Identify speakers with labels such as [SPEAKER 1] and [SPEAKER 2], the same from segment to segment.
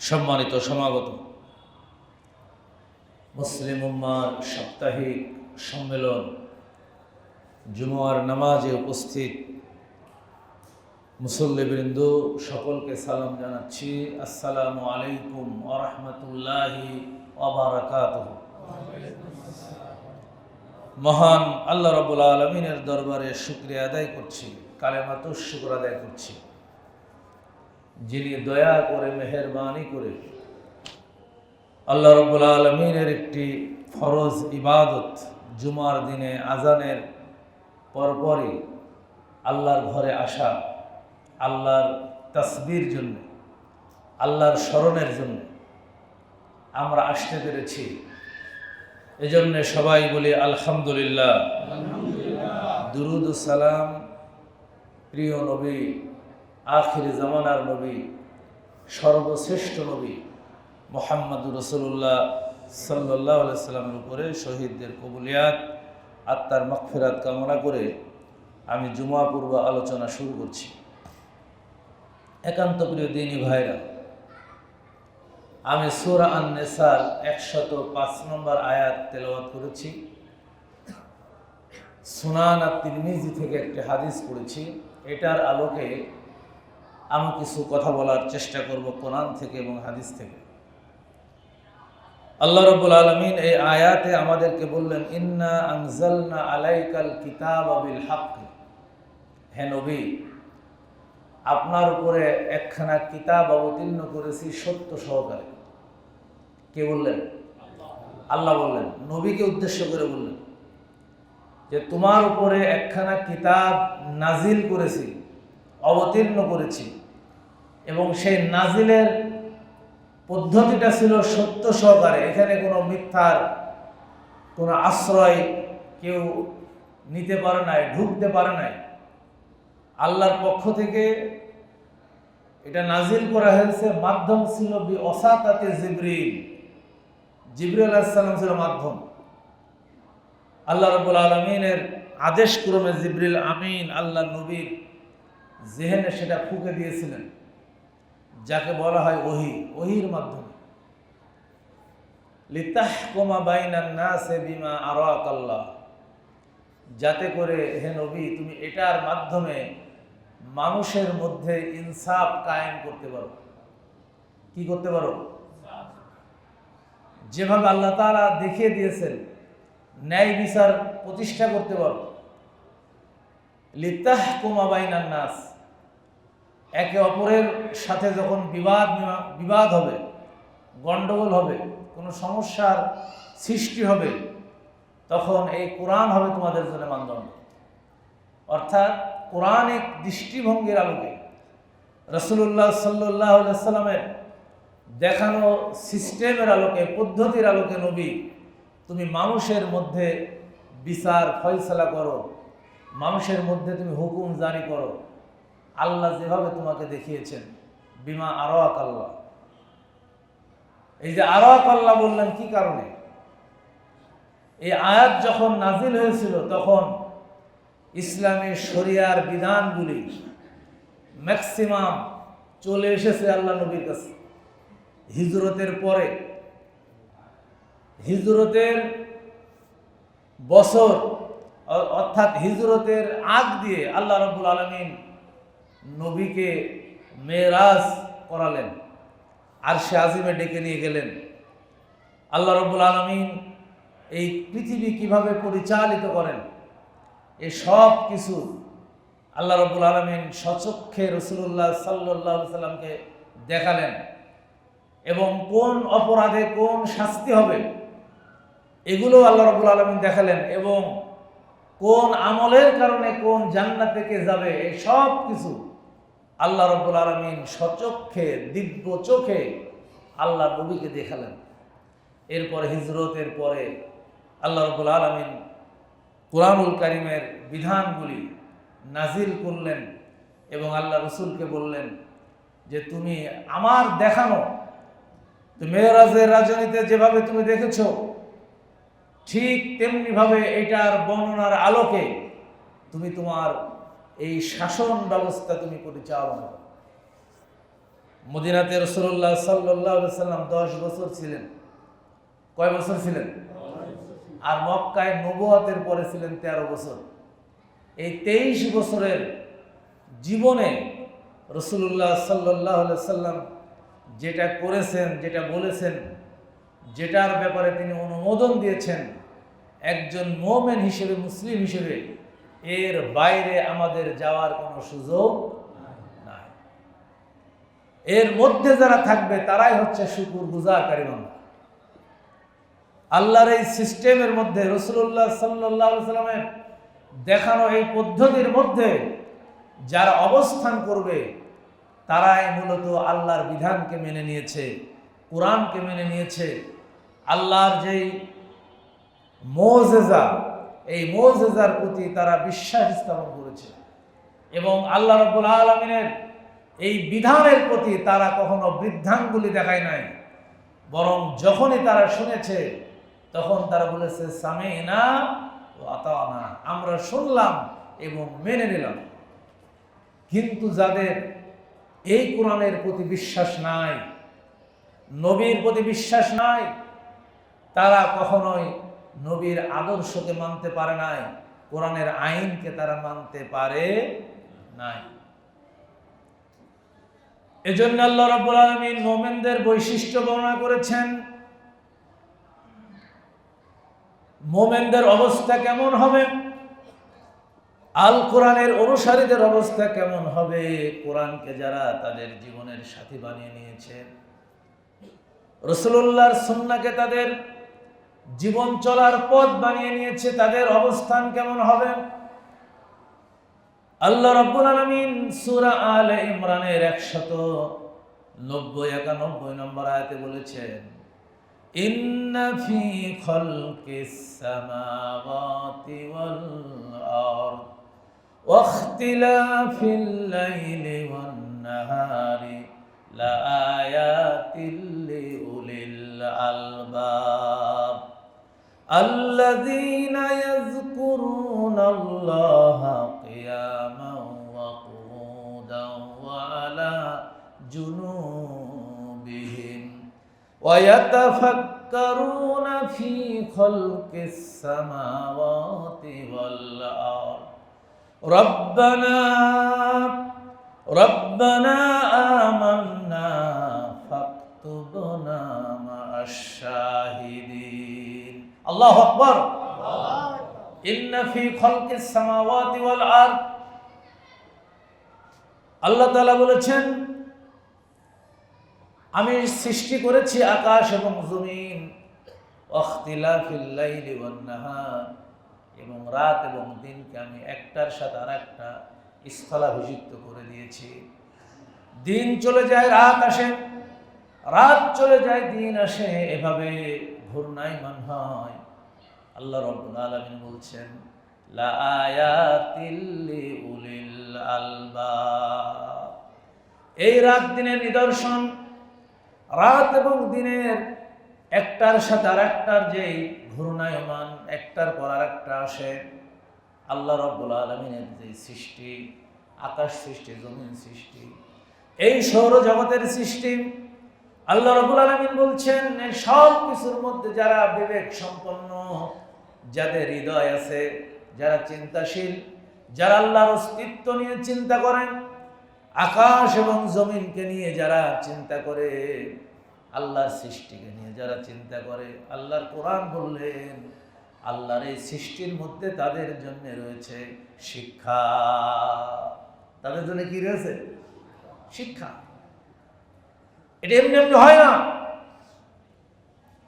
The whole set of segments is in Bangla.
[SPEAKER 1] সম্মানিত সমাগত, মুসলিম উম্মার সাপ্তাহিক সম্মেলন জুমার নামাজে উপস্থিত মুসল্লিবৃন্দ সকলকে সালাম জানাচ্ছি। আসসালামু আলাইকুম ওয়া রাহমাতুল্লাহি ওয়া বারাকাতুহু। মহান আল্লাহ রাব্বুল আলামিনের দরবারে শুকরিয়া আদায় করছি, কালেমাতুশ শুকর আদায় করছি, যিনি দয়া করে মেহেরবানি করে আল্লাহ রাব্বুল আলামিনের একটি ফরজ ইবাদত জুমার দিনে আজানের পরপরই আল্লাহর ঘরে আসা, আল্লাহর তাসবির জন্য, আল্লাহর স্মরণের জন্য আমরা আসতে পেরেছি। এজন্য সবাই বলি আলহামদুলিল্লাহ। দুরুদ ও সালাম প্রিয় নবী, আখির জামানার নবী, সর্বশ্রেষ্ঠ নবী মুহাম্মদুর রাসূলুল্লাহ সাল্লাল্লাহু আলাইহি সাল্লামের উপরে শহীদদের কবুলিয়াত, আত্মার মাগফিরাত কামনা করে আমি জুমা পূর্ব আলোচনা শুরু করছি। একান্ত প্রিয় দিনী ভাইরা, আমি সূরা আন-নিসার 105 নম্বর আয়াত তেলাওয়াত করেছি। সুনান আত-তিরমিজি থেকে একটি হাদিস পড়েছি। এটার আলোকে আমি কিছু কথা বলার চেষ্টা করব কোরআন থেকে এবং হাদিস থেকে। আল্লাহ রাব্বুল আলামিন এই আয়াতে আমাদেরকে বললেন, ইন্না আনজালনা আলাইকাল কিতাবা বিল হক। হে নবী, আপনার উপরে একখানা কিতাব অবতীর্ণ করেছি সত্য সহকারে। কে বললেন? আল্লাহ বললেন, নবীকে উদ্দেশ্য করে বললেন যে তোমার উপরে একখানা কিতাব নাজিল করেছি, অবতীর্ণ করেছি, এবং সেই নাজিলের পদ্ধতিটা ছিল সত্য সহকারে। এখানে কোনো মিথ্যার কোনো আশ্রয় কেউ নিতে পারে নাই, ঢুকতে পারে নাই। আল্লাহর পক্ষ থেকে এটা নাজিল করা হয়েছে, মাধ্যম ছিল বি ওয়াসাতাতে জিবরিল। জিবরিল আলাইহিস সালাম ছিল মাধ্যম। আল্লাহ রাব্বুল আলামিনের আদেশ ক্রমে জিবরিল আমিন আল্লাহ নবীর জেহেনে সেটা ফুঁকে দিয়েছিলেন, যাকে বলা হয় ওহী। ওহীর মাধ্যমে লিতাহকুমা বাইনান নাসে বিমা আরাকাল্লাহ, যাতে করে হে নবী তুমি এটার মাধ্যমে মানুষের মধ্যে ইনসাফ কায়েম করতে পারো। কি করতে পারো? যেভাবে আল্লাহ তাআলা দেখিয়ে দিয়েছেন ন্যায় বিচার প্রতিষ্ঠা করতে পারো। লিতাহকুমা বাইনান নাস, একে অপরের সাথে যখন বিবাদ হবে, গন্ডগোল হবে, কোনো সমস্যার সৃষ্টি হবে, তখন এই কোরআন হবে তোমাদের জন্য মানদণ্ড। অর্থাৎ কোরআনিক দৃষ্টিভঙ্গির আলোকে, রাসূলুল্লাহ সাল্লাল্লাহু আলাইহি সাল্লামের দেখানো সিস্টেমের আলোকে, পদ্ধতির আলোকে নবী তুমি মানুষের মধ্যে বিচার ফয়সালা করো, মানুষের মধ্যে তুমি হুকুম জারি করো, আল্লাহ যেভাবে তোমাকে দেখিয়েছেন। বিমা আরাকাল্লাহ, এই যে আরাকাল্লাহ বললেন কি কারণে? এই আয়াত যখন নাজিল হয়েছিল তখন ইসলামী শরিয়ার বিধানগুলি ম্যাক্সিমাম চলে এসেছে আল্লাহ নবীর কাছে। হিজরতের পরে, হিজরতের বছর অর্থাৎ হিজরতের আগ দিয়ে আল্লাহ রাব্বুল আলামিন নবীকে মেরাজ করালেন, আরশে আজিমে ডেকে নিয়ে গেলেন। আল্লাহ রাব্বুল আলামিন এই পৃথিবী কিভাবে পরিচালিত করেন এই সব কিছু আল্লাহ রাব্বুল আলামিন স্বচক্ষে রাসূলুল্লাহ সাল্লাল্লাহু আলাইহি সাল্লামকে দেখালেন, এবং কোন অপরাধে কোন শাস্তি হবে এগুলো আল্লাহ রাব্বুল আলামিন দেখালেন, এবং কোন আমলের কারণে কোন জান্নাতে কে যাবে এই সব কিছু আল্লাহ রাব্বুল আলামিন স্বচক্ষে, দিব্য চোখে আল্লাহ নবীকে দেখালেন। এরপরে হিজরতের পরে আল্লাহ রাব্বুল আলামিন কুরআনুল কারীমের বিধানগুলি নাজিল করলেন এবং আল্লাহ রাসূলকে বললেন যে তুমি আমার দেখানো, মেরাজের রাজনীতিতে যেভাবে তুমি দেখেছো ঠিক তেমনিভাবে এটার বর্ণনার আলোকে তুমি তোমার এই শাসন ব্যবস্থা তুমি পরিচালনা করো। মদিনাতে রাসূলুল্লাহ সাল্লাল্লাহু আলাইহি সাল্লাম 10 বছর ছিলেন। কয় বছর ছিলেন? আর মক্কায় নবুয়তের পরে ছিলেন 13 বছর। এই 23 বছরের জীবনে রাসূলুল্লাহ সাল্লাল্লাহু আলাইহি সাল্লাম যেটা করেছেন, যেটা বলেছেন, যেটার ব্যাপারে তিনি অনুমোদন দিয়েছেন, একজন মুমিন হিসেবে, মুসলিম হিসেবে এর বাইরে আমাদের যাওয়ার কোনো সুযোগ নাই। এর মধ্যে যারা থাকবে তারাই হচ্ছে শুকরগুজারকারী বান্দা। আল্লাহর এই সিস্টেমের মধ্যে, রাসূলুল্লাহ সাল্লাল্লাহু আলাইহি সাল্লামের দেখানো এই পদ্ধতির মধ্যে যারা অবস্থান করবে তারাই মূলত আল্লাহর বিধানকে মেনে নিয়েছে, কোরআনকে মেনে নিয়েছে। আল্লাহর যেই মুজিজা, এই মুজিজার প্রতি তারা বিশ্বাস স্থাপন করেছে এবং আল্লাহ রাব্বুল আলামিনের এই বিধানের প্রতি তারা কখনো বৃদ্ধাঙ্গুলি দেখায় নাই, বরং যখনই তারা শুনেছে তখন তারা বলেছে সামি'না ওয়া আতা'না, আমরা শুনলাম এবং মেনে নিলাম। কিন্তু যাদের এই কোরআনের প্রতি বিশ্বাস নাই, নবীর প্রতি বিশ্বাস নাই, তারা কখনোই নবীর আদর্শকে মানতে পারে নাই, কোরআনের আইনকে তারা মানতে পারে নাই। এজন্য আল্লাহ রাব্বুল আলামিন মুমিনদের বৈশিষ্ট্য বর্ণনা করেছেন। মুমিনদের অবস্থা কেমন হবে, আল কোরআনের অনুসারীদের অবস্থা কেমন হবে, কোরআনকে যারা তাদের জীবনের সাথী বানিয়ে নিয়েছে, রাসূলুল্লাহর সুন্নাহকে তাদের জীবন চলার পথ বানিয়ে নিয়েছে, তাদের অবস্থান কেমন হবে। আল্লাহ রাব্বুল আলামিন সূরা আলে ইমরানের 190-91 নম্বর আয়াতে বলেছেন, ইন্না ফি খালকিস সামাওয়াতি ওয়াল আরদ ওয়া ইখতিলাফিল লাইলি ওয়ান নাহারি লাআয়াতিল লিউলিল আলবাব আল্লাযীনা ইয়াযকুরুনাল্লাহা কিয়ামান ওয়া qu'udan ওয়া আলা জুনুবিহিম ওয়া ইয়াতাফাক্কারুনা ফী খালকিস সামাওয়াতি ওয়াল আরদ রব্বানা আমান্না ফাকতুবনা মা'আশ শাহিদিন। আল্লাহু আকবার। ইন্না ফী খালকিস সামাওয়াতি ওয়াল আরদ, আল্লাহ তাআলা বলেছেন আমি সৃষ্টি করেছি আকাশ এবং জমিন, ওয়াখতিলাফিল লাইলি ওয়ান নাহার, এবং রাত এবং দিনকে আমি একটার সাথে আরেকটা স্থলাভিষিক্ত করে দিয়েছি। দিন চলে যায় রাত আসে, রাত চলে যায় দিন আসে, এভাবে ঘূর্ণায়মান হয়। আল্লাহ রাব্বুল আলামিন বলছেন লা আয়াতিল লিউলিল আলবাব, এই রাত দিনের নিদর্শন, রাত এবং দিনের একটার সাথে আরেকটার যেই ঘূর্ণায়মান, একটার পর আরেকটা আসে, আল্লাহ রাব্বুল আলামিনের যে সৃষ্টি, আকাশ সৃষ্টি, জমিন সৃষ্টি, এই সৌরজগতের সৃষ্টি, আল্লাহ রাব্বুল আলামিন বলছেন এই সব কিছুর মধ্যে যারা বিবেক সম্পন্ন, যাদের হৃদয় আছে, যারা চিন্তাশীল, যারা আল্লাহর অস্তিত্ব নিয়ে চিন্তা করেন, আকাশ এবং জমিনকে নিয়ে যারা চিন্তা করে, আল্লাহর সৃষ্টিকে নিয়ে যারা চিন্তা করে, আল্লাহর কোরআন বললেন আল্লাহর এই সৃষ্টির মধ্যে তাদের জন্য রয়েছে শিক্ষা। তাদের জন্য কি রয়েছে? শিক্ষা। এটা এমনি এমনি হয় না,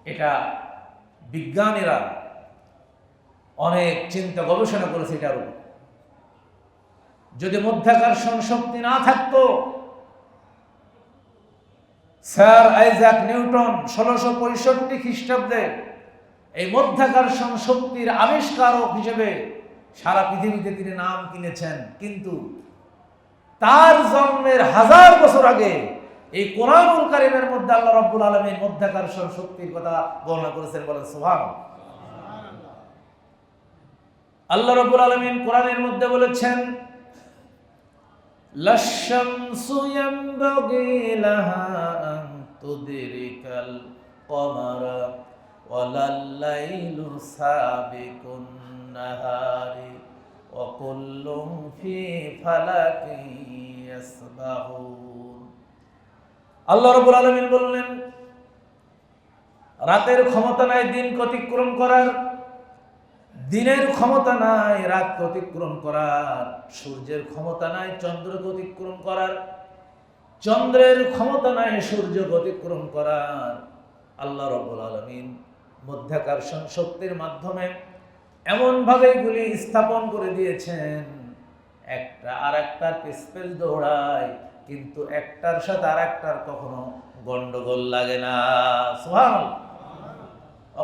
[SPEAKER 1] এটা বিজ্ঞানীরা অনেক চিন্তা গবেষণা করেছে এটার উপর। যদি মধ্যাকর্ষণ শক্তি না থাকতো, স্যার আইজাক নিউটন 1665 খ্রিস্টাব্দে এই মধ্যাকর্ষণ শক্তির আবিষ্কারক হিসেবে সারা পৃথিবীতে তিনি নাম কিনেছেন, কিন্তু তার জন্মের 1000 বছর আগে এই কোরআনুল কারীমের মধ্যে আল্লাহ রাব্বুল আলামিন মধ্যাকর্ষণ শক্তির কথা বর্ণনা করেছেন। বলেন সুবহানাল্লাহ। আল্লাহ রাব্বুল আলামিন কোরআনের মধ্যে বলেছেন লাশ-শামসু ইয়ানবাগী লাহা আন তুদরিকাল কমারা ওয়ালাল লাইলু সাবিকুন নাহারি ওয়া কুল্লুন ফি ফালাকিন ইয়াসবাহুন। আল্লাহ রাব্বুল আলামিন বললেন, রাতের ক্ষমতা নাই দিন অতিক্রম করার, দিনের ক্ষমতা নাই রাত অতিক্রম করার, সূর্যের ক্ষমতা নাই চন্দ্রকে অতিক্রম করার, চন্দ্রের ক্ষমতা নাই সূর্যকে অতিক্রম করার। আল্লাহ রাব্বুল আলামিন মধ্যাকর্ষণ শক্তির মাধ্যমে এমন ভাবে এগুলি স্থাপন করে দিয়েছেন, একটা আর একটার পেছপেছ দৌড়ায়, কিন্তু একটার সাথে আর একটার কখনো গন্ডগোল লাগে না। সুবহানাল্লাহ।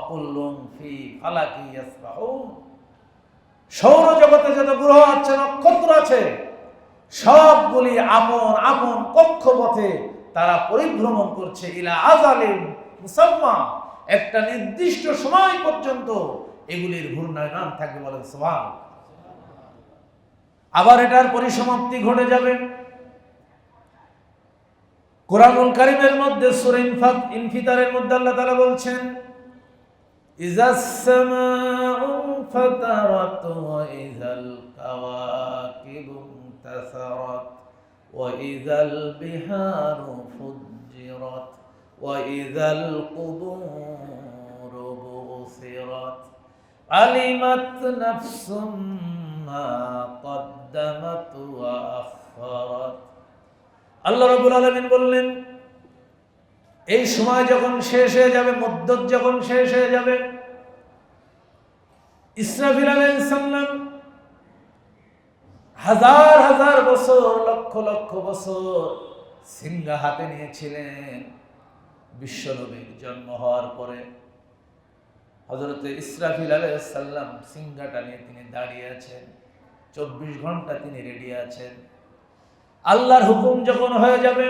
[SPEAKER 1] অকুল্লুম ফি ফালাকি ইয়াসবাহুন। সৌরজগতে যত গ্রহ আছে, নক্ষত্র আছে, সবগুলি আপন আপন কক্ষপথে তারা পরিভ্রমণ করছে। ইলা আজালিন মুসাম্মা, একটা নির্দিষ্ট সময় পর্যন্ত এগুলির ঘূর্ণায়মান থাকবে। বলেন সুবহানাল্লাহ। আবার এটার পরিসমাপ্তি ঘটে যাবে। কোরআনুল কারীমের মধ্যে সূরা ইনফিতারের মধ্যে আল্লাহ তাআলা বলছেন, ইযাস সামাউ ফাতারাত ওয়া ইযাল কাওয়াকিবু ইনতাসারাত ওয়া ইযাল বিহারু ফুজ্জিরাত ওয়া ইযাল কুবুরু বুসিরাত আলিমাত নাফসুম মা কদ্দামাত ওয়া আখখারাত। আল্লাহ রাব্বুল আলামিন বললেন, এই সময় যখন শেষ হয়ে যাবে, মুদ্দত যখন শেষ হয়ে যাবে, ইসরাফিল আলাইহিস সালাম হাজার হাজার বছর, লক্ষ লক্ষ বছর সিংহা হাতে নিয়েছিলেন। বিশ্বনবীর জন্ম হওয়ার পরে হযরত ইসরাফিল আলাইহিস সালাম সিংহাটা নিয়ে তিনি দাঁড়িয়ে আছেন, 24 ঘন্টা তিনি রেডি আছেন। আল্লাহর হুকুম যখন হয়ে যাবে,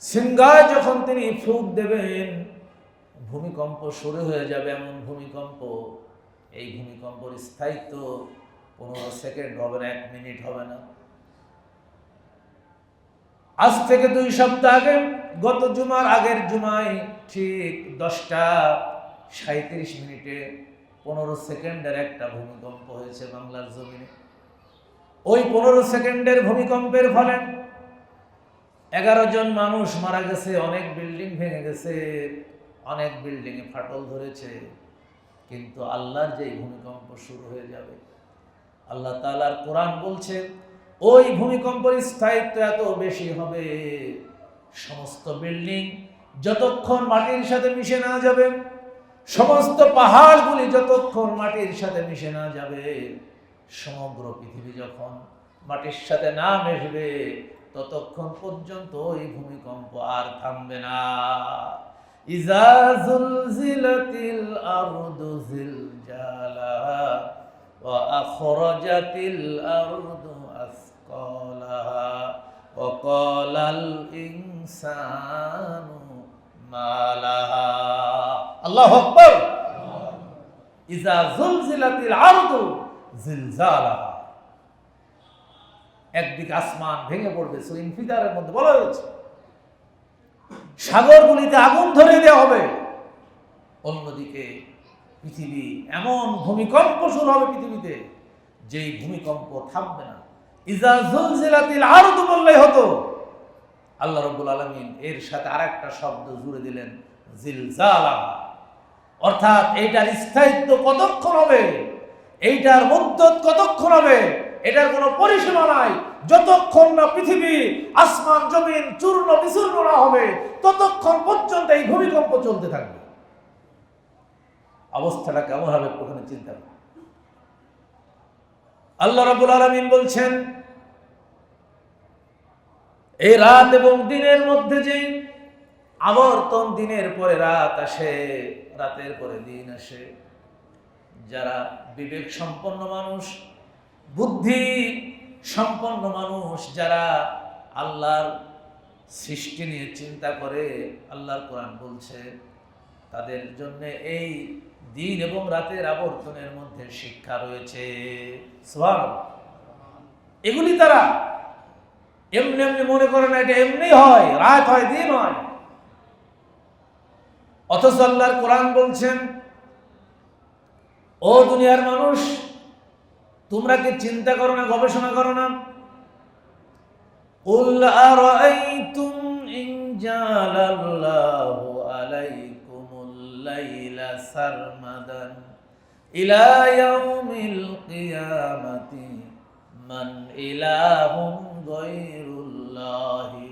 [SPEAKER 1] সিংহায় যখন তিনি ফুঁক দেবেন, ভূমিকম্প শুরু হয়ে যাবে। এমন ভূমিকম্প, এই ভূমিকম্পের স্থায়িত্ব 15 সেকেন্ড হবে না, 1 মিনিট হবে না। আজ থেকে 2 সপ্তাহ আগে, গত জুমার আগের জুমায় ঠিক 10টা 37 মিনিটে 15 সেকেন্ডের একটা ভূমিকম্প হয়েছে বাংলার জমিনে। ওই 15 সেকেন্ডের ভূমিকম্পের ফলে 11 জন মানুষ মারা গেছে, অনেক বিল্ডিং ভেঙে গেছে, অনেক বিল্ডিং এ ফাটল ধরেছে। কিন্তু আল্লাহর যে ভূমিকম্প শুরু হয়ে যাবে, আল্লাহ তাআলার কোরআন বলছে, ওই ভূমিকম্পের স্থায়িত্ব এত বেশি হবে, সমস্ত বিল্ডিং যতক্ষণ মাটির সাথে মিশে না যাবে, সমস্ত পাহাড়গুলি যতক্ষণ মাটির সাথে মিশে না যাবে, সমগ্র পৃথিবী যখন মাটির সাথে না মিশবে, ততক্ষণ পর্যন্ত ওই ভূমিকম্প আর থামবে না। ইযা যুলজিলাতিল আরদু জিলজালাহা ওয়া আখরাজাতিল আরদু আসকালাহা ওয়া ক্বালাল ইনসানু মা লাহা। আল্লাহু আকবার। ইযা যুলজিলাতিল আরদু জিলজালাহা, একদিকে আসমান ভেঙে পড়বে, সূরা ইনফিতারের মধ্যে বলা হয়েছে। সাগরগুলিতে আগুন ধরে দেওয়া হবে। অন্যদিকে পৃথিবী, এমন ভূমিকম্প শুরু হবে পৃথিবীতে, যেই ভূমিকম্প থামবে না। ইযা যুলজিলাতিল আরদু বললেই হতো। আল্লাহ রাব্বুল আলামিন এর সাথে আরেকটা শব্দ জুড়ে দিলেন, জিলজালাহা। অর্থাৎ এইটার স্থায়িত্ব কতক্ষণ হবে, এইটার মুদ্দত কতক্ষণ হবে, এটার কোনো পরিসীমা নাই। যতক্ষণ না পৃথিবী, আসমান জমিন চূর্ণ বিচূর্ণ না হবে, ততক্ষণ পর্যন্ত এই ভূমিকম্প চলতে থাকবে। অবস্থাটা কেমন হবে ওখানে চিন্তা করুন। আল্লাহ রাব্বুল আলামিন বলছেন, এই রাত এবং দিনের মধ্যে যে আবর্তন, দিনের পরে রাত আসে, রাতের পরে দিন আসে, যারা বিবেক সম্পন্ন মানুষ, বুদ্ধি সম্পন্ন মানুষ, যারা আল্লাহর সৃষ্টি নিয়ে চিন্তা করে, আল্লাহর কোরআন বলছে, তাদের জন্য এই দিন এবং রাতের আবর্তনের মধ্যে শিক্ষা রয়েছে। সুবহানাল্লাহ। এগুলি তারা এমনি এমনি মনে করে না এটা এমনি হয়, রাত হয় দিন হয়। অথচ আল্লাহর কোরআন বলছেন, ও দুনিয়ার মানুষ, তোমরা কি চিন্তা করো না, গবেষণা করো না? কুল আরাআইতুম ইন জালাল্লাহু আলাইকুমুল লাইলা সারমাদান ইলা ইয়াউমিল কিয়ামাতি মান ইলাহুন গায়রুল্লাহি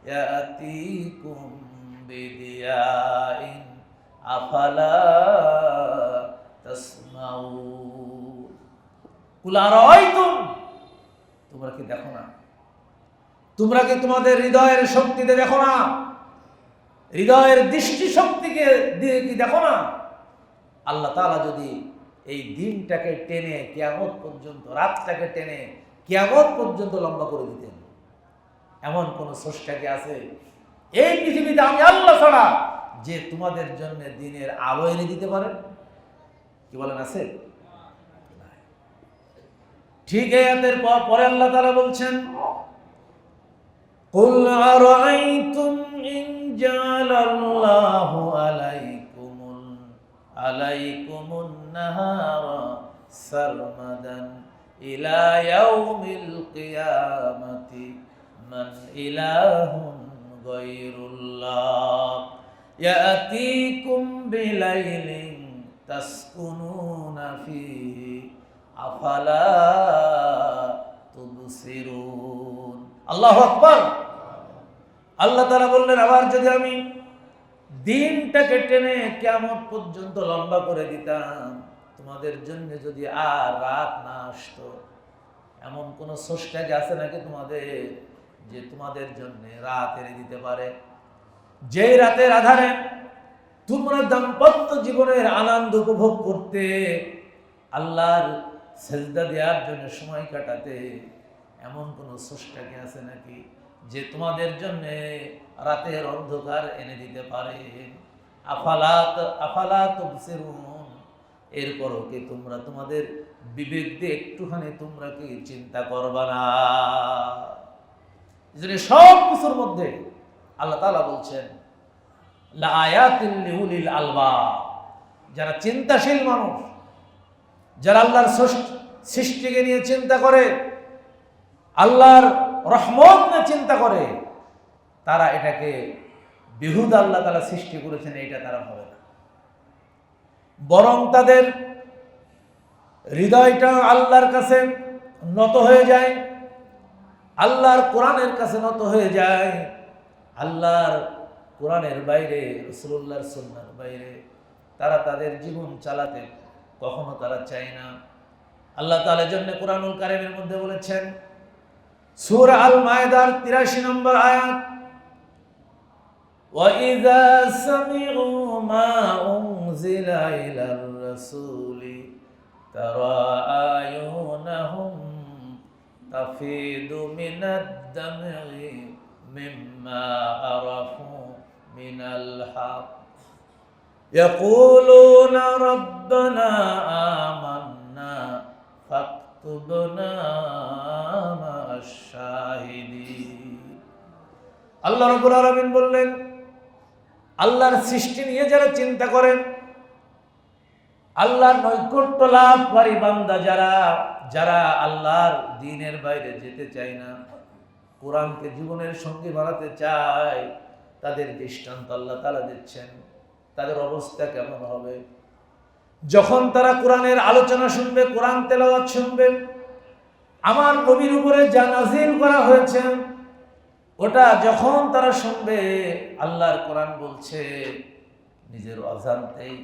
[SPEAKER 1] ইয়াতিকুম বিদিয়াইন আফালা তাসমাউন। কুল আরাআইতুম, তোমরা কি দেখো না, তোমরা কি তোমাদের হৃদয়ের শক্তিতে দেখো না, হৃদয়ের দৃষ্টি শক্তিকে দিয়ে কি দেখো না? আল্লাহ তাআলা যদি এই দিনটাকে টেনে কিয়ামত পর্যন্ত, রাতটাকে টেনে কিয়ামত পর্যন্ত লম্বা করে দিতেন, এমন কোন স্রষ্টা কি আছে এই পৃথিবীতে আমি আল্লাহ ছাড়া যে তোমাদের জন্য দিনের আলো এনে দিতে পারে? কি বলেন, আছে? ঠিক এই আয়াতের পরে আল্লাহ তাআলা বলছেন, কুল আরাআইতুম ইন জালাল্লাহু আলাইকুমুন নাহারা সারমাদান ইলা ইয়াউমিল কিয়ামাতি মান ইলাহুন গায়রুল্লাহ ইয়াতিকুম বিলাইলিন তাসকুনুনা ফিহি আফালা তুবসিরুন। আল্লাহু আকবার। আল্লাহ তাআলা বললেন, আবার যদি আমি দিনটাকে টেনে কিয়ামত পর্যন্ত লম্বা করে দিতাম, তোমাদের জন্য যদি আর রাত না আসতো, এমন কোন স্রষ্টা কি আছে নাকি তোমাদের যে তোমাদের জন্য রাত এনে দিতে পারে? যেই রাতের আধারে তোমরা দাম্পত্য জীবনের আনন্দ উপভোগ করতে, আল্লাহর সেজদা দেওয়ার জন্য সময় কাটাতে, এমন কোন স্রষ্টা কি আছে নাকি যে তোমাদের জন্য রাতের অন্ধকার এনে দিতে পারে? আফালা তুবসিরুন। এরপরও কি তোমরা তোমাদের বিবেক দিয়ে একটুখানি তোমরা কি চিন্তা করবা না? সব কিছুর মধ্যে আল্লাহ তাআলা বলছেন, লা আয়াতিল লিউলিল আলবাব, যারা চিন্তাশীল মানুষ, যারা আল্লাহর সৃষ্টিকে নিয়ে চিন্তা করে, আল্লাহর রহমত নিয়ে চিন্তা করে, তারা এটাকে বেহুদা আল্লাহ তাআলা সৃষ্টি করেছেন এটা তারা ভাবে না, বরং তাদের হৃদয়টা আল্লাহর কাছে নত হয়ে যায়, আল্লাহর কোরআনের কাছে নত হয়ে যায়। আল্লাহর কোরআনের বাইরে, রাসূলুল্লাহর সুন্নাহর বাইরে তারা তাদের জীবন চালাতে কখনো তারা চায় না। আল্লাহ তাআলা জন্য কোরআনুল কারীমের মধ্যে বলেছেন, সূরা আল মায়েদার ৮৩ নম্বর আয়াত, وَإِذَا سَمِعُوا مَا أُنزِلَ إِلَى الرَّسُولِ تَرَى أَعْيُنَهُمْ تَفِيضُ مِنَ الدَّمْعِ مِمَّا عَرَفُوا مِنَ الْحَقِّ يَقُولُونَ رَبَّنَا آمَنَّا فَاكْتُبْنَا مَعَ الشَّاهِدِينَ। আল্লাহ রাব্বুল আলামিন বললেন, আল্লাহর সৃষ্টি নিয়ে যারা চিন্তা করেন, আল্লাহর নৈকট্য লাভকারী বান্দা যারা, যারা আল্লাহর দ্বীনের বাইরে যেতে চায় না, কোরআনকে জীবনের সঙ্গী বানাতে চায়, তাদের দৃষ্টান্ত আল্লাহ তাআলা দিচ্ছেন। তাদের অবস্থা কেমন হবে যখন তারা কোরআনের আলোচনা শুনবে, কোরআন তেলাওয়াত শুনবে, আমার নবীর উপরে যা নাযিল করা হয়েছে ওটা যখন তারা শুনবে, আল্লাহর কোরআন বলছে, নিজের অজান্তেই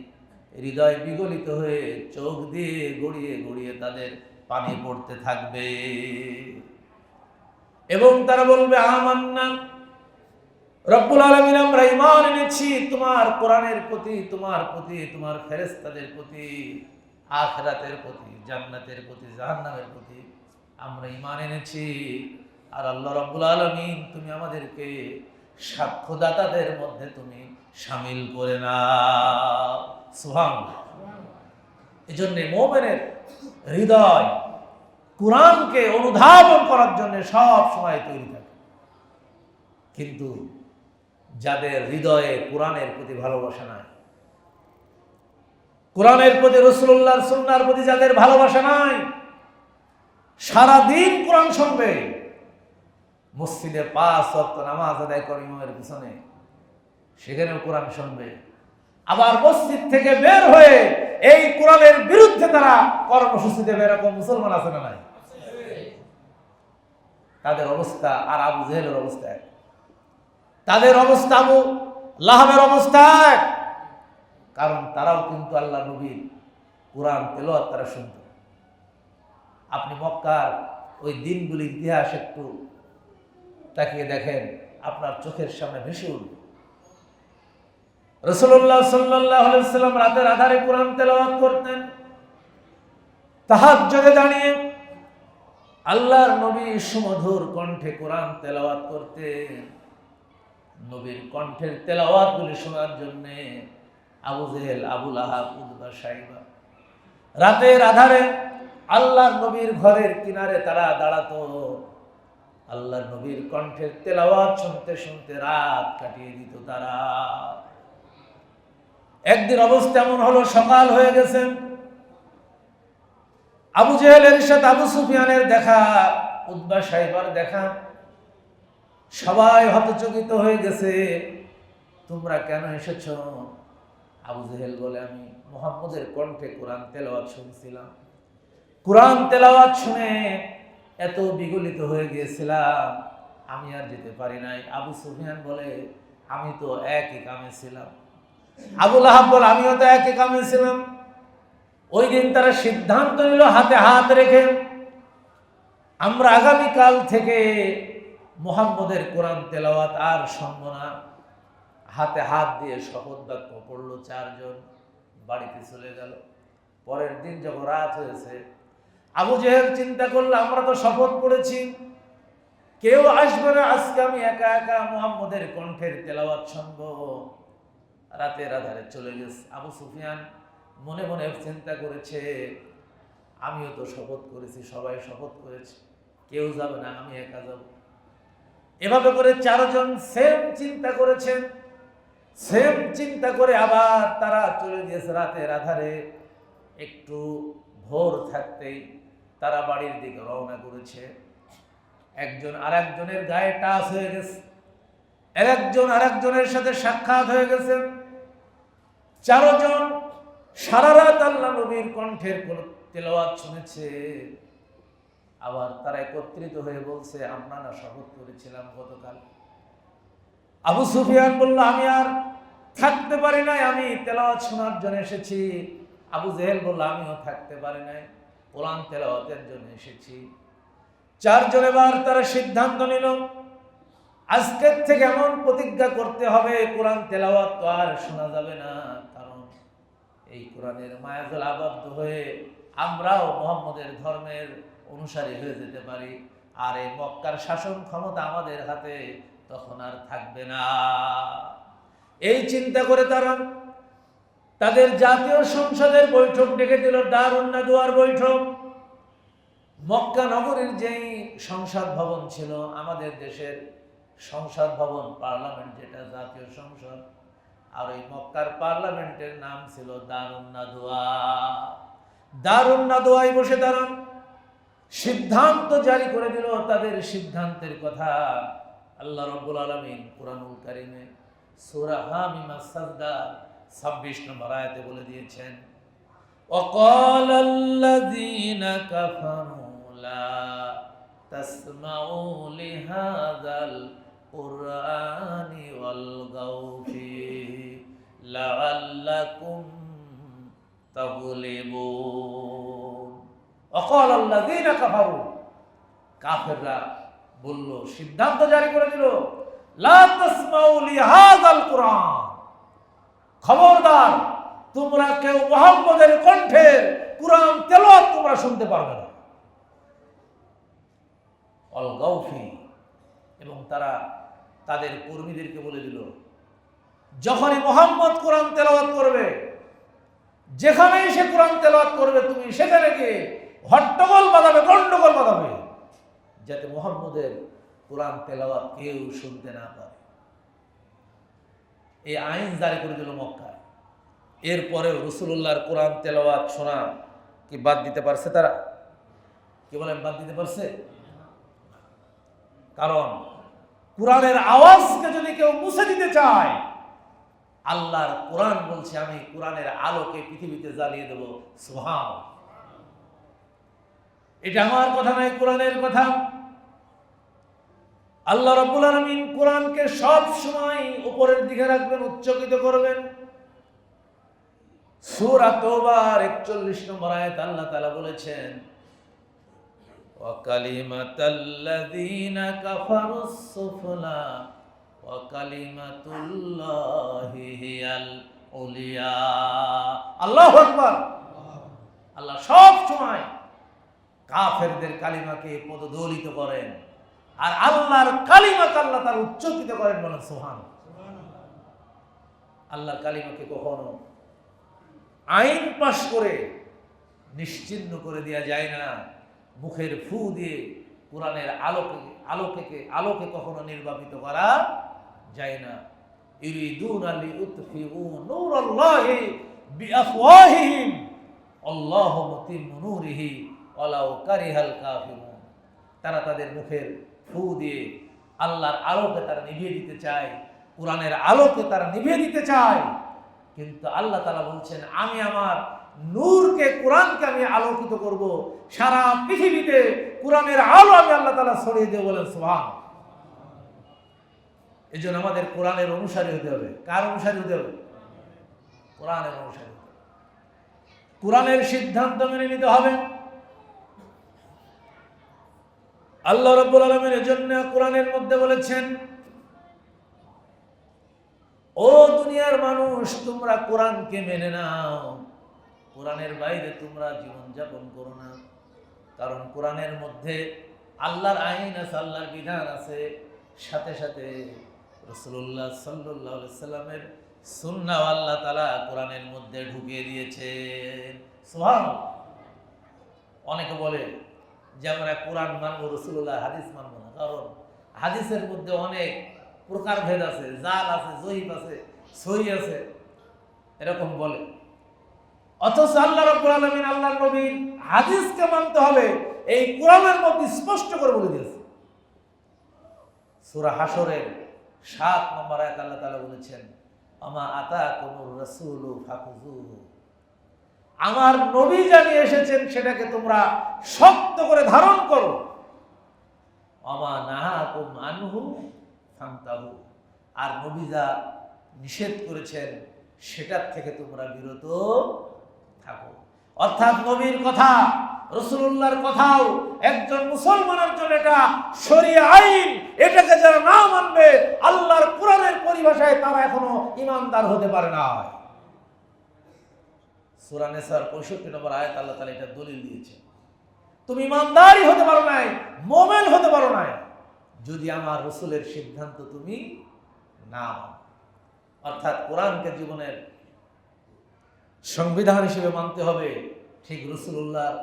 [SPEAKER 1] হৃদয় বিগলিত হয়ে চোখ দিয়ে গড়িয়ে গড়িয়ে তাদের পানি পড়তে থাকবে এবং তারা বলবে, আমান্না, রব্বুল আলামিন আমরা ঈমান এনেছি তোমার কোরআনের প্রতি, তোমার প্রতি, তোমার ফেরেশতাদের প্রতি, আখিরাতের প্রতি, জান্নাতের প্রতি, জাহান্নামের প্রতি আমরা ঈমান এনেছি। আর আল্লাহ রাব্বুল আলামিন তুমি আমাদেরকে সাক্ষ্যদাতাদের মধ্যে তুমি শামিল করে নাও। সুবহানাল্লাহ। এজন্য মুমিনের হৃদয় কোরআনকে অনুধাবন করার জন্য সব সময় তৈরি থাকে। কিন্তু যাদের হৃদয়ে কোরআনের প্রতি ভালোবাসা নাই, কোরআনের প্রতি, রাসূলুল্লাহর সুন্নাহর প্রতি যাদের ভালোবাসা নাই, সারাদিন কোরআন শুনবে, মসজিদে 5 ওয়াক্ত নামাজ আদায় করে ইমামের পিছনে, সেখানেও কোরআন শুনবে, আবার মসজিদ থেকে বের হয়ে এই কোরআনের বিরুদ্ধে তারা কর্মসূচি দেবে, এরকম মুসলমান আছে না নাই? তাদের অবস্থা আর আবু জেহেলের অবস্থা এক, তাদের অবস্থা আবু লাহাবের অবস্থা এক। কারণ তারাও কিন্তু আল্লাহ নবীর কোরআন তেলাওয়াত তারা শুনত। আপনি মক্কার ওই দিনগুলির ইতিহাস একটু তাকিয়ে দেখেন, আপনার চোখের সামনে ভেসে উঠবে। রাসূলুল্লাহ সাল্লাল্লাহু আলাইহি ওয়াসাল্লাম রাতের আধারে কোরআন তেলাওয়াত করতেন, তাহাজ্জুদে দাঁড়িয়ে আল্লাহর নবী সুমধুর কণ্ঠে কোরআন তেলাওয়াত করতেন। নবীর কণ্ঠের তেলাওয়াতগুলি শোনার জন্য আবু জেহেল, আবু লাহাব, উতবা, শাইবা রাতের আধারে আল্লাহর নবীর ঘরের কিনারে তারা দাঁড়াতো। আল্লাহর নবীর কণ্ঠের তেলাওয়াত শুনতে শুনতে রাত কাটিয়ে দিত তারা। একদিন অবস্থা এমন হলো, সকাল হয়ে গেছে, আবু জেহেলের সাথে আবু সুফিয়ানের দেখা, উতবা শাইবার দেখা, সবাই হতচকিত হয়ে গেছে। তোমরা কেন এসেছো? আবু জেহেল বলে, আমি মুহাম্মদের কণ্ঠে কোরআন তেলাওয়াত শুনছিলাম, কোরআন তেলাওয়াত শুনে এত বিগলিত হয়ে গিয়েছিলাম, আমি আর যেতে পারি নাই। আবু সুফিয়ান বলে, আমি তো একই কামে ছিলাম। আবু লাহাব বলে, আমিও তো একই কামে ছিলাম। ওই দিন তারা সিদ্ধান্ত নিল, হাতে হাত রেখে আমরা আগামীকাল থেকে মুহাম্মদের কোরআন তেলাওয়াত আর শুনব না। হাতে হাত দিয়ে শপথ বাক্য পড়লো, 4 জন বাড়িতে চলে গেল। পরের দিন যখন রাত হয়েছে, আবু জেহেল চিন্তা করলো, আমরা তো শপথ করেছি, কেউ আসবে না, আজকে আমি একা একা মুহাম্মদের কণ্ঠের তেলাওয়াত শুনব। রাতের আধারে চলে গেছে। আবু সুফিয়ান মনে মনে চিন্তা করেছে, আমিও তো শপথ করেছি, সবাই শপথ করেছে, কেউ যাবে না, আমি একা যাব। এভাবে করে 4 জন সেম চিন্তা করেছেন। সেম চিন্তা করে আবার তারা চলে গিয়েছে রাতের আধারে। একটু ভোর থাকতেই তারা বাড়ির দিকে রওনা করেছে। একজন আরেকজনের গায়ে টাচ হয়ে গেছে, একজন আরেকজনের সাথে সাক্ষাৎ হয়ে গেছে। 4 জন সারা রাত আল্লাহ নবীর কণ্ঠের তেলাওয়াত শুনেছে। আবার তারা একত্রিত হয়ে বলছে, আমরা না শপথ করেছিলাম গতকাল। আবু সুফিয়ান বলল, আমি আর থাকতে পারি নাই, আমি তেলাওয়াত শোনার জন্য এসেছি। আবু জেহেল বলল, আমিও থাকতে পারি নাই, কোরআন তেলাওয়াতের জন্য এসেছি। 4 জন এবার তারা সিদ্ধান্ত নিল, আজকের থেকে এমন প্রতিজ্ঞা করতে হবে, কোরআন তেলাওয়াত তো আর শোনা যাবে না। কারণ এই কোরআনের মায়াজাল আবদ্ধ হয়ে আমরাও মুহাম্মদের ধর্মের অনুসারী হয়ে যেতে পারি, আর এই মক্কার শাসন ক্ষমতা আমাদের হাতে তখন আর থাকবে না। এই চিন্তা করে তারা তাদের জাতীয় সংসদের বৈঠক ডেকে দিল, দারুন নাদওয়ার বৈঠক। মক্কা নগরীর যেই সংসদ ভবন ছিল, আমাদের দেশের সংসদ ভবন, পার্লামেন্ট যেটা জাতীয় সংসদ, আর ওই মক্কার পার্লামেন্টের নাম ছিল দারুন নাদওয়া। দারুন নাদওয়ায় বসে তারা সিদ্ধান্ত জারি করে দিল। তাদের সিদ্ধান্তের কথা আল্লাহ রাব্বুল আলামিন কুরআনুল কারীমে সূরা হামিম আস-সাজদা 26 নম্বর আয়াতে বলে দিয়েছেন, وَقَالَ الَّذِينَ كَفَرُوا لَا تَسْمَعُوا لِهَذَا الْقُرْآنِ وَالْغَوْا فِيهِ لَعَلَّكُمْ تَغْلِبُونَ। وَقَالَ الَّذِينَ كَفَرُوا, কাফেররা বলল, সিদ্ধান্ত জারি করে দিল, লা তাসমাউ লিহাযাল কুরআন, খবরদার তোমরা কেউ মুহাম্মদের কণ্ঠের কুরআন তেলাওয়াত তোমরা শুনতে পারবে না। অল গাউফি, এবং তারা তাদের কর্মীদেরকে বলে দিল, যখনই মুহাম্মদ কোরআন তেলাওয়াত করবে, যেখানেই সে কোরআন তেলাওয়াত করবে, তুমি সেখানে গিয়ে হট্টগোল বাঁধাবে, গন্ডগোল বাঁধাবে, যাতে মুহাম্মদের কোরআন তেলাওয়াত কেউ শুনতে না পারে। এই আইন জারি করে দিল মক্কায়। এরপরেও রাসূলুল্লাহর কোরআন তেলাওয়াত শোনা কি বাদ দিতে পারছে তারা? কি বলেন, বাদ দিতে পারছে? কারণ কোরআনের আওয়াজকে যদি কেউ মুছে দিতে চায়, আল্লাহর কোরআন বলছে আমি কোরআনের আলোকে পৃথিবীতে জ্বালিয়ে দেব। সুবহানাল্লাহ। এটা আমার কথা নয়, কোরআনের কথা। আল্লাহ রাব্বুল আলামিন কোরআনকে সব সময় উপরের দিকে রাখবেন, উচ্চকিত করবেন। সূরা তাওবার 41 নম্বর আয়াত আল্লাহ তাআলা বলেছেন, ওয়া কালিমাতাল্লাযীনা কাফারুস সুফলা ওয়া কালিমাতুল্লাহি হিয়াল উলিয়া। আল্লাহু আকবার। আল্লাহ সব সময় কাফেরদের কালিমাকে পদদলিত করেন, আর আল্লাহর কালিমাকে আল্লাহ তাআলা উচ্চকিত করেন। বলেন সুবহানাল্লাহ। আল্লাহর কালিমাকে কখনো আইন পাশ করে নিশ্চিহ্ন করে দেওয়া যায় না। মুখের ফু দিয়ে কোরআনের আলোকে কখনো নির্বাপিত করা যায় না। ইরিদুনা লিউতফিউ নূরাল্লাহি বিআফওয়াহিহিম আল্লাহু মুতিম্মু নূরিহি ওয়ালাউ কারিহাল কাফিরুন। তারা তাদের মুখের ফু দিয়ে আল্লাহর আলোকে তারা নিভিয়ে দিতে চায়, কোরআনের আলোকে তারা নিভিয়ে দিতে চায়। কিন্তু আল্লাহ তাআলা বলছেন আমি আমার নূরকে, কোরআনকে আমি আলোকিত করব, সারা পৃথিবীতে কোরআনের আলো আমি আল্লাহ তাআলা ছড়িয়ে দেব। বলেন সুবহানাল্লাহ। এই জন্য আমাদের কোরআনের অনুসারী হতে হবে। কার অনুসারী হতে হবে? কোরআনের অনুসারী। কোরআনের সিদ্ধান্ত মেনে নিতে হবে। আল্লাহ রাব্বুল আলামিন এর জন্য কোরআনের মধ্যে বলেছেন, ও দুনিয়ার মানুষ, তোমরা কোরআনকে মেনে নাও, কোরআনের বাইরে তোমরা জীবন যাপন করো না। কারণ কোরআনের মধ্যে আল্লাহর আইন আছে, আল্লাহর বিধান আছে, সাথে সাথে রাসূলুল্লাহ সাল্লাল্লাহু আলাইহি সাল্লামের সুন্নাহ আল্লাহ তাআলা কোরআনের মধ্যে ঢুকিয়ে দিয়েছেন। সুবহানাল্লাহ। অনেকে বলে যে আমরা কোরআন মানব, রাসূলুল্লাহ হাদিস মানব না। কারণ হাদিসের মধ্যে অনেক প্রকারভেদ আছে, জাল আছে, জয়ীফ আছে, সহিহ আছে, এরকম বলে। অথচ আল্লাহ রাব্বুল আলামিন আল্লাহর নবীর হাদিসকে মানতে হবে, এই কোরআনের মধ্যে স্পষ্ট করে বলে দিয়েছে। সূরা হাশরের 7 নম্বর আয়াত আল্লাহ তাআলা বলেছেন, আমা আতাকুমুর রাসূলু ফাখুযুহু। আমার নবী জানিয়ে এসেছেন সেটাকে তোমরা শক্ত করে ধারণ করো। আমা নাহাকুম আনহু ফান্তাহু। আর নবী যা নিষেধ করেছেন সেটার থেকে তোমরা বিরত থাকো। অর্থাৎ নবীর কথা, রাসূলুল্লাহর কথাও একজন মুসলমানের জন্য এটা শরীয়ত আইন। এটাকে যারা না মানবে, আল্লাহর কোরআনের পরিভাষায় তারা এখনো ঈমানদার হতে পারে না। সূরা নিসার 65 নম্বর আয়াত আল্লাহ তাআলা এটা দলিল দিয়েছেন। তুমি ঈমানদারই হতে পারো নাই, মুমিন হতে পারো নাই, যদি আমার রাসূলের সিদ্ধান্ত তুমি না মানো। অর্থাৎ কোরআনকে জীবনের সংবিধান হিসেবে মানতে হবে, ঠিক রাসূলুল্লাহর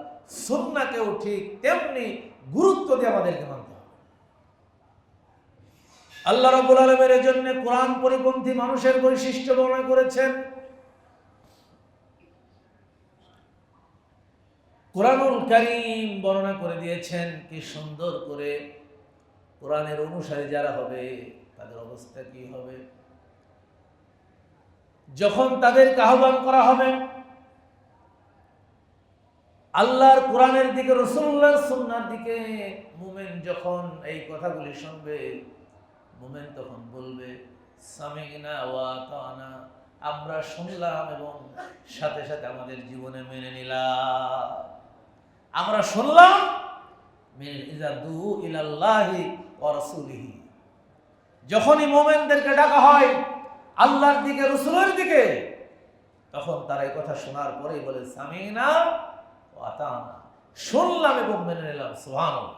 [SPEAKER 1] সুন্নাহকেও ঠিক তেমনি গুরুত্ব দিয়ে আমাদেরকে মানতে হবে। আল্লাহ রাব্বুল আলামিন এর জন্য কোরআন পরিপন্থী মানুষের বৈশিষ্ট্য বর্ণনা করেছেন। কোরআনুল কারীম বর্ণনা করে দিয়েছেন কি সুন্দর করে কোরআনের অনুসারী যারা হবে তাদের অবস্থা কি হবে। যখন তাদেরকে আহ্বান করা হবে আল্লাহর কোরআনের দিকে, রাসূলুল্লাহর সুন্নাহর দিকে, মুমিন যখন এই কথাগুলি শুনবে, মুমিন তখন বলবে সামি'না ওয়া আতা'না। আমরা শুনলাম এবং সাথে সাথে আমাদের জীবনে মেনে নিলাম। আমরা শুনলাম মিন ইযা দু ইলাল্লাহি ওয়া রাসূলিহি। যখনই মুমিনদেরকে ডাকা হয় আল্লাহর দিকে, রাসূলের দিকে, তখন তারা এই কথা শোনার পরেই বলে সামি'না ওয়া আতা'না, শুনলাম এবং মেনে নিলাম। সুবহানাল্লাহ।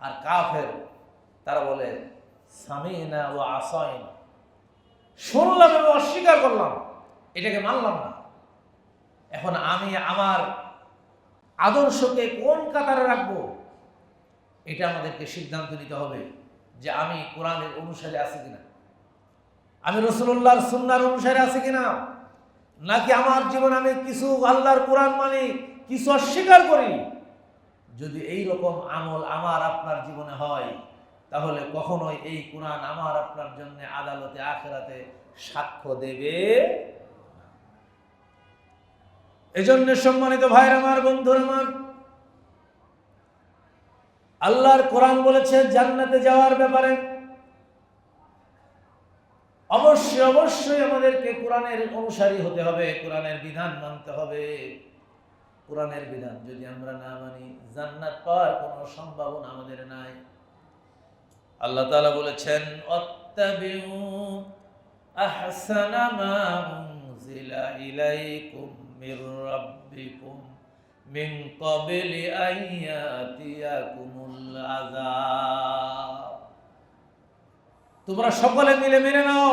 [SPEAKER 1] আর কাফের তারা বলে সামি'না ওয়া আসাইনা, শুনলাম এবং অস্বীকার করলাম, এটাকে মানলাম না। এখন আমি আমার আদর্শকে কোন কাতারে রাখবো? এটা আমাদেরকে সিদ্ধান্ত নিতে হবে যে আমি কোরআনের অনুসারে আছি কিনা, আমি রাসূলুল্লাহর সুন্নাহর অনুসারে আছি কিনা, নাকি আমার জীবনে আমি কিছু আল্লাহর কোরআন মানি, কিছু অস্বীকার করি। যদি এই রকম আমল আমার আপনার জীবনে হয়, তাহলে কখনোই এই কোরআন আমার আপনার জন্য আদালতে আখিরাতে সাক্ষ্য দেবে। এজন্য সম্মানিত ভাইরা আমার, বন্ধুরা আমার, আল্লাহর কোরআন বলেছে জান্নাতে যাওয়ার ব্যাপারে অবশ্যই অবশ্যই আমাদেরকে কোরআনের অনুসারী হতে হবে, কোরআনের বিধান মানতে হবে। কোরআনের বিধান যদি আমরা না মানি, জান্নাত পাওয়ার কোনো সম্ভাবনা আমাদের নাই। আল্লাহ তাআলা বলেছেন, আত্তাবিউ আহসানা মা উনজিলা ইলাইকুম মির রাব্বিকুম মিন ক্বাবলি আন ইয়াতিয়াকুমুল আযাব। তোমরা সকলে মিলে মেনে নাও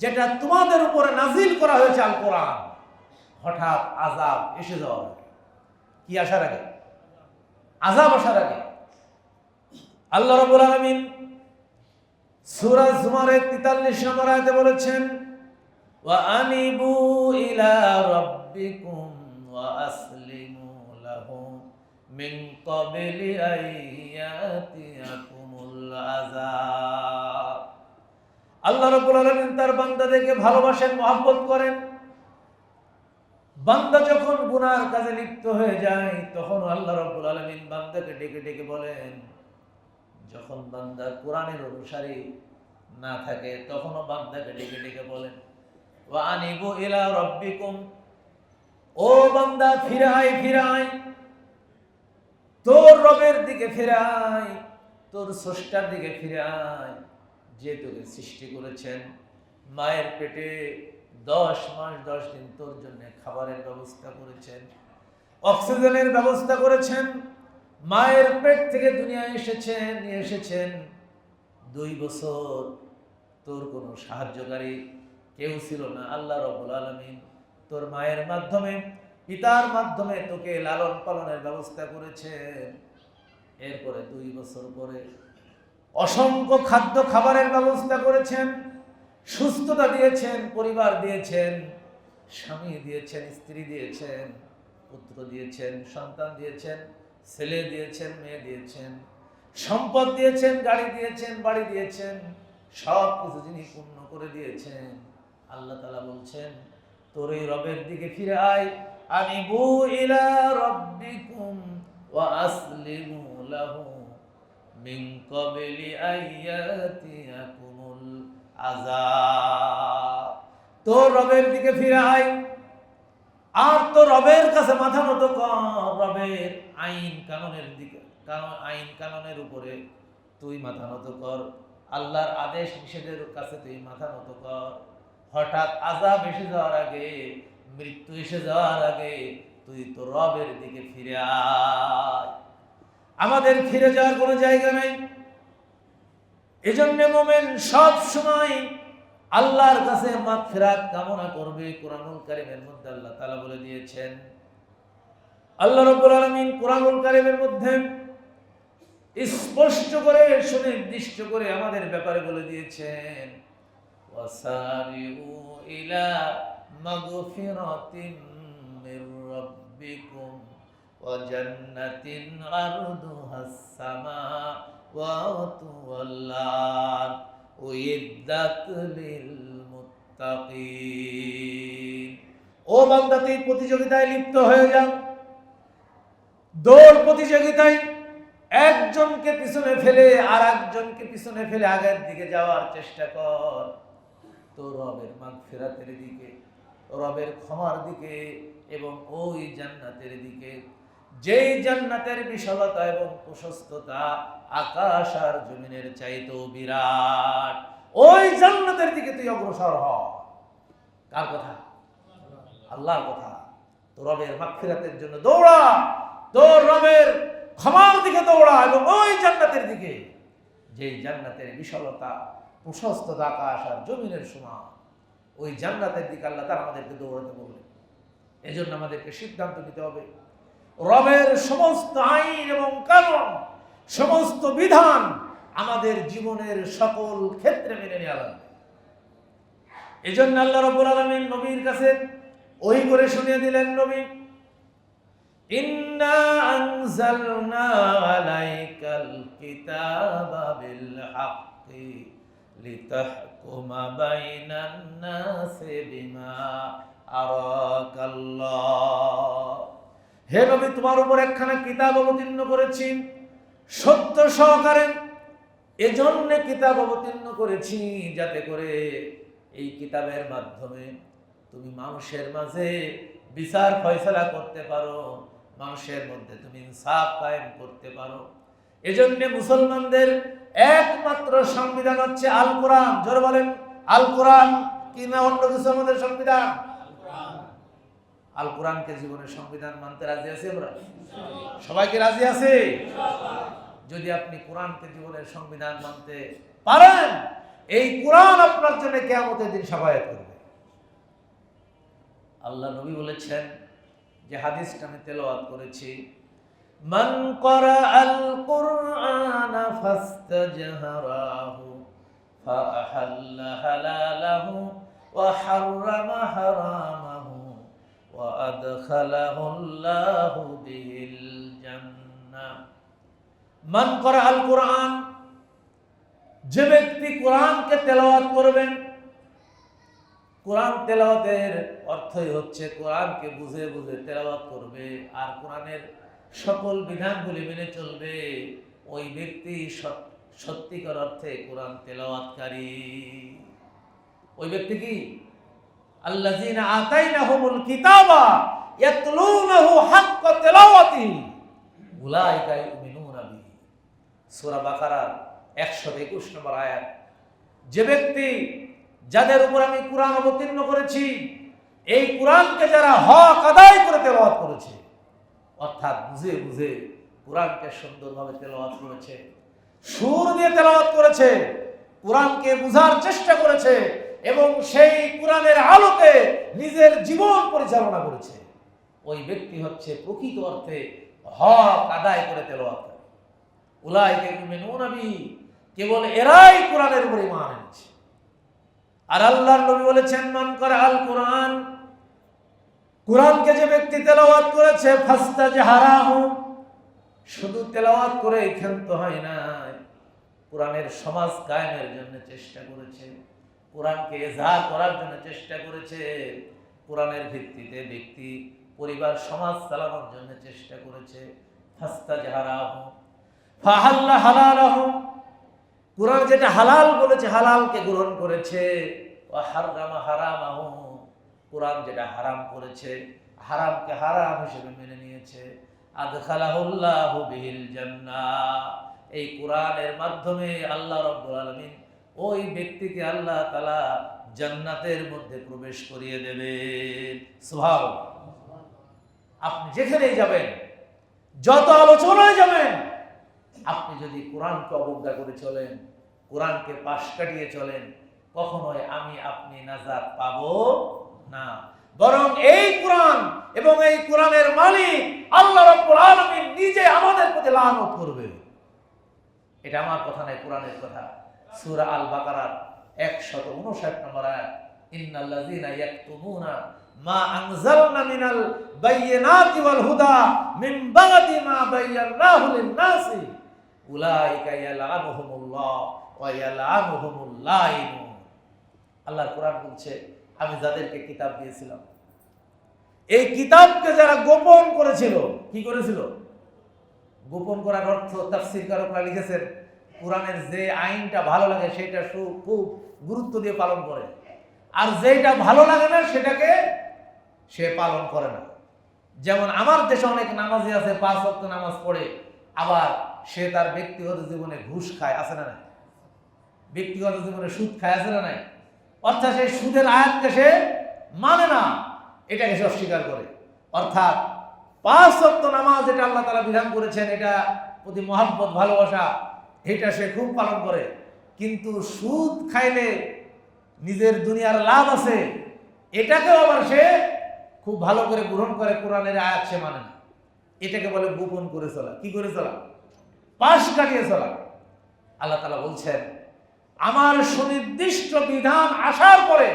[SPEAKER 1] যেটা তোমাদের উপরে নাজিল করা হয়েছে, আল কোরআন। হঠাৎ আযাব এসে যাওয়ার আগে, কি আসার আগে? আযাব আসার আগে। আল্লাহ রাব্বুল আলামিন সূরা জুমারের 43 নম্বর আয়াতে বলেছেন, ওয়া আনিবু ইলা রাব্বিকুম ওয়া আসলিমু লাহু মিন ক্বাবলি আন ইয়াতিয়াকুমুল আযাব। আল্লাহ রাব্বুল আলামিন তার বান্দাদেরকে ভালোবাসেন, মহব্বত করেন। বান্দা যখন গুনার কাজে লিপ্ত হয়ে যায়, তখন আল্লাহ রাব্বুল আলামিন বান্দাকে ডেকে ডেকে বলেন। যখন বান্দা কোরআনের অনুসারী না থাকে, তখনও বান্দাকে ডেকে ডেকে বলেন, ওয়া আনিবু ইলা রাব্বিকুম, ও বান্দা ফিরে আয়, ফিরে আয়, তোর রবের দিকে ফিরে আয়, তোর স্রষ্টার দিকে ফিরে আয়, যে তোকে সৃষ্টি করেছেন। মায়ের পেটে 10 মাস 10 দিন তোর জন্য খাবারের ব্যবস্থা করেছেন, অক্সিজেনের ব্যবস্থা করেছেন। মায়ের পেট থেকে দুনিয়ায় নিয়ে এসেছেন। 2 বছর তোর কোনো সাহায্যকারী কেউ ছিল না। আল্লাহ রাব্বুল আলামিন তোর মায়ের মাধ্যমে, পিতার মাধ্যমে তোকে লালন পালনের ব্যবস্থা করেছেন। এরপরে 2 বছর পরে অসংখ্য খাদ্য খাবারের ব্যবস্থা করেছেন, সুস্থতা দিয়েছেন, পরিবার দিয়েছেন, স্বামী দিয়েছেন, স্ত্রী দিয়েছেন, পুত্র দিয়েছেন, সন্তান দিয়েছেন, ছেলে দিয়েছেন, মেয়ে দিয়েছেন, সম্পদ দিয়েছেন, গাড়ি দিয়েছেন, বাড়ি দিয়েছেন, সব কিছু যিনি পূর্ণ করে দিয়েছেন। আল্লাহ তাআলা বলছেন, তোর এই রবের দিকে ফিরে আয়। আনিবু ইলা রাব্বিকুম ওয়া আসলিমু লাহু মিন ক্বাবলি আন ইয়াতিয়াকুমুল আযাব। তোর রবের দিকে ফিরে আয় আর তোর রবের কাছে মাথা নত কর। রবের আইন কানুনের দিকে, আইন কানুনের উপরে তুই মাথা নত কর। আল্লাহর আদেশ নিষেধের কাছে তুই মাথা নত কর। হঠাৎ আযাব এসে যাওয়ার আগে, মৃত্যু এসে যাওয়ার আগে তুই তোর রবের দিকে ফিরে আয়। আমাদের ফিরে যাওয়ার কোনো জায়গা নাই। এজন্য মুমিন সব সময় আল্লাহর কাছে মাগফিরাত কামনা করবে। কোরআনুল কারীমের মধ্যে আল্লাহ তাআলা বলে দিয়েছেন, আল্লাহ রাব্বুল আলামিন কোরআনুল কারীমের মধ্যে স্পষ্ট করে, সুনির্দিষ্ট করে আমাদের ব্যাপারে বলে দিয়েছেন, ওয়াসারিউ ইলা মাগফিরাতিম মির রাব্বিকুম ওয়া জান্নাতিন আরদুহাস সামাওয়াতু ওয়াল আরদ উইদ্দাত লিল মুত্তাকিন। ও বান্দা, তুই প্রতিযোগিতায় লিপ্ত হয়ে যা। দৌড় প্রতিযোগিতায় একজনকে পিছনে ফেলে আর একজনকে পিছনে ফেলে আগের দিকে যাওয়ার চেষ্টা কর। তোর রবের মাগফিরাতের দিকে, রবের ক্ষমার দিকে এবং ওই জান্নাতের দিকে, যেই জান্নাতের বিশালতা এবং প্রশস্ততা আকাশ আর জমিনের চাইতেও বিরাট, ওই জান্নাতের দিকে তুই অগ্রসর হ। কার কথা? আল্লাহর কথা। তোর রবের মাগফিরাতের জন্য দৌড়া, তোর রবের ক্ষমার দিকে দৌড়া এবং ওই জান্নাতের দিকে, যে জান্নাতের বিশালতা প্রশস্ততা আকাশ আর জমিনের সমান, ওই জান্নাতের দিকে আল্লাহ তাআলা আমাদেরকে দৌড়াতে বললেন। এজন্য আমাদেরকে সিদ্ধান্ত নিতে হবে, রবের সমস্ত আইন এবং কানুন সমস্ত বিধান আমাদের জীবনের সকল ক্ষেত্রে মেনে নেওয়া লাগবে। এই জন্য আল্লাহ রাব্বুল আলামিন নবীর কাছে ওই করে শুনিয়ে দিলেন, নবী, ইন্না আনজালনা আলাইকাল কিতাবা বিল হাক্কি লিতাহকুমা বাইনান নাসি বিমা আরাকাল্লাহ। হে নবী, তোমার উপর একখানা কিতাব অবতীর্ণ করেছি সত্য সহকারে। এজন্য কিতাব অবতীর্ণ করেছি যাতে করে এই কিতাবের মাধ্যমে তুমি মানুষের মাঝে বিচার ফয়সালা করতে পারো, মানুষের মধ্যে তুমি ইনসাফ কায়েম করতে পারো। এজন্য মুসলমানদের একমাত্র সংবিধান হচ্ছে আল কোরআন। জোরে বলেন, আল কোরআন কি না অন্য কিছু আমাদের সংবিধান? আল কোরআনকে জীবনের সংবিধান মানতে রাজি আছি আমরা? সবাইকে রাজি আছে? যদি আপনি কোরআনকে জীবনের সংবিধান মানতে পারেন, এই কোরআন আপনার জন্য কিয়ামতের দিন শাফায়াত করবে। আল্লাহ নবী বলেছেন, যে হাদিসটা আমি তেলাওয়াত করেছি, মান ক্বারাআল কুরআনা ফাস্তাজহারাহু ফাআহাল্লা হালালাহু ওয়া হাররামা হারামাহু ওয়া আদখালাহুল্লাহু বিল জান্নাহ। মান ক্বারাআল কুরআন, যে ব্যক্তি কোরআনকে তেলাওয়াত করবেন। কোরআন তেলাওয়াতের অর্থই হচ্ছে কোরআনকে বুঝে বুঝে তেলাওয়াত করবে আর কোরআনের সকল বিধানগুলি মেনে চলবে। ওই ব্যক্তি সত্যিকার অর্থে কোরআন তেলাওয়াতকারী। ওই ব্যক্তি কি? আল্লাযীনা আতাইনাহুমুল কিতাবা ইয়াতলুনাহু হাক্কা তিলাওয়াতিহি উলাইকা ইউমিনুনা বিহি। সূরা বাকারার 121 নম্বর আয়াত। যে ব্যক্তি, যাদের উপর আমি কোরআন অবতীর্ণ করেছি, এই কোরআনকে যারা হক আদায় করে তেলাওয়াত করেছে, অর্থাৎ বুঝে বুঝে কোরআনকে সুন্দরভাবে তেলাওয়াত করেছে, সুর দিয়ে তেলাওয়াত করেছে, কোরআনকে বুঝার চেষ্টা করেছে এবং সেই কোরআনের আলোকে নিজের জীবন পরিচালনা করেছে, ওই ব্যক্তি হচ্ছে প্রকৃত অর্থে হক আদায় করে তেলাওয়াত করে। উলাইকা ইউমিনুনা বিহি, কেবল এরাই কোরআনের উপর ঈমান এনেছে। আর আল্লাহর নবী বলেছেন, মান ক্বারাআল কুরআন, কোরআনকে যে ব্যক্তি তেলাওয়াত করেছে, ফাস্তাজহারাহু, শুধু তেলাওয়াত করে ক্ষান্ত হয় না, কোরআনের সমাজ কায়েমের জন্য চেষ্টা করেছে, কোরআনকে ইজহার করার জন্য চেষ্টা করেছে, কোরআনের ভিত্তিতে ব্যক্তি পরিবার সমাজ চালানোর জন্য চেষ্টা করেছে। ফাস্তাজহারাহু ফাহাল্লা হালালাহু, কোরআন যেটা হালাল বলেছে হালালকে গ্রহণ করেছে। ওয়া হাররামা হারামাহু, কোরআন যেটা হারাম করেছে হারামকে হারাম হিসেবে মেনে নিয়েছে। আদখালাহুল্লাহু বিহিল জান্নাহ, এই কোরআনের মাধ্যমে আল্লাহ রাব্বুল আলামিন ওই ব্যক্তিকে আল্লাহ তাআলা জান্নাতের মধ্যে প্রবেশ করিয়ে দেবেন। সুবহানাল্লাহ। আপনি যেখানেই যাবেন, যত আলোচনায় যাবেন, আপনি যদি কোরআনকে অবজ্ঞা করে চলেন, কোরআনকে পাশ কাটিয়ে চলেন, কখনোই আমি আপনি নাজাত পাবো না। বরং এই কোরআন এবং এই কোরআনের মালিক আল্লাহ রাব্বুল আলামিন নিজে আমাদের প্রতি লানত করবে। এটা আমার কথা নয়, কোরআনের কথা। সূরা আল বাকারার 159 নম্বর আয়াত, ইন্নাল্লাযীনা ইয়াকতুমুনা মা আনজালনা মিনাল বায়্যিনাতি ওয়াল হুদা মিন বা'দি মা বায়্যানাহু লিন-নাসি উলাইকা ইয়ালআনুহুমুল্লাহ ওয়া ইয়ালআনুহুমুল লাঈনুন। আল্লাহর কোরআন বলছে, আমি যাদেরকে কিতাব দিয়েছিলাম, এই কিতাবকে যারা গোপন করেছিল, কি করেছিল? গোপন করার অর্থ তাফসীরকারকরা লিখেছেন, কোরআনের যে আইনটা ভালো লাগে সেটা খুব গুরুত্ব দিয়ে পালন করে, আর যেটা ভালো লাগে না সেটাকে সে পালন করে না। যেমন আমার দেশে অনেক নামাজি আছে, 5 ওয়াক্ত নামাজ পড়ে, আবার সে তার ব্যক্তিগত জীবনে ঘুষ খায়, আছে না নাই? ব্যক্তিগত জীবনে সুদ খায়, আছে না নাই? অর্থাৎ সেই সুদের আয়াতকে সে মানে না, এটাকে সে অস্বীকার করে। অর্থাৎ 5 ওয়াক্ত নামাজ যেটা আল্লাহ তাআলা বিধান করেছেন, এটা প্রতি মহব্বত ভালোবাসা, এটা সে খুব পালন করে, কিন্তু সুদ খাইলে নিজের দুনিয়ার লাভ আছে, এটাকেও আবার সে খুব ভালো করে গ্রহণ করে, কোরআনের আয়াত সে মানে না। এটাকে বলে গোপন করে চলা। কি করে চলা? পাশ কাটিয়ে চলা। আল্লাহ তাআলা বলছেন, আমার সুনির্দিষ্ট বিধান আসার পরে,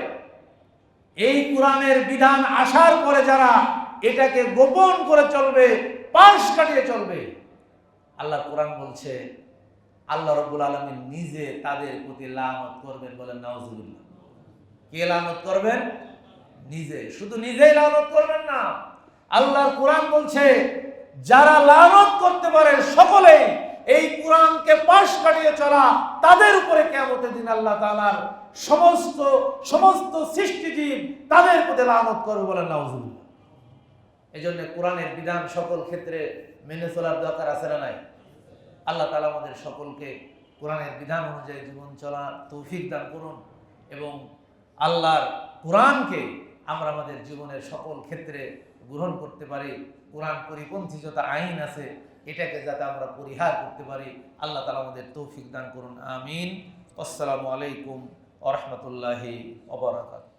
[SPEAKER 1] এই কোরআনের বিধান আসার পরে যারা এটাকে গোপন করে চলবে, পাশ কাটিয়ে চলবে, আল্লাহ কোরআন বলছে আল্লাহ রাব্বুল আলামিন নিজে তাদের প্রতি লানত করবেন। বলেন নাউজুবিল্লাহ। কে লানত করবেন? নিজে। শুধু নিজেই লানত করবেন না, আল্লাহর কোরআন বলছে যারা লানত করতে পারে সকলেই, এই কোরআনকে পাশ কাটিয়ে চলা, তাদের উপরে কিয়ামতের দিন আল্লাহ তাআলার সমস্ত সৃষ্টিজীব তাদের প্রতি লানত করবে। বলেন নাউজুবিল্লাহ। এই জন্য কোরআনের বিধান সকল ক্ষেত্রে মেনে চলার দরকার আছে না নাই? আল্লাহ তাআলা আমাদের সকলকে কোরআনের বিধান অনুযায়ী জীবন চলার তৌফিক দান করুন এবং আল্লাহর কোরআনকে আমরা আমাদের জীবনের সকল ক্ষেত্রে গ্রহণ করতে পারি। কোরআন পরিপন্থী যত আইন আছে এটাকে যাতে আমরা পরিহার করতে পারি, আল্লাহ তাআলা আমাদের তৌফিক দান করুন। আমিন। আসসালামু আলাইকুম ওয়া রাহমাতুল্লাহি ওয়া বারাকাতুহু।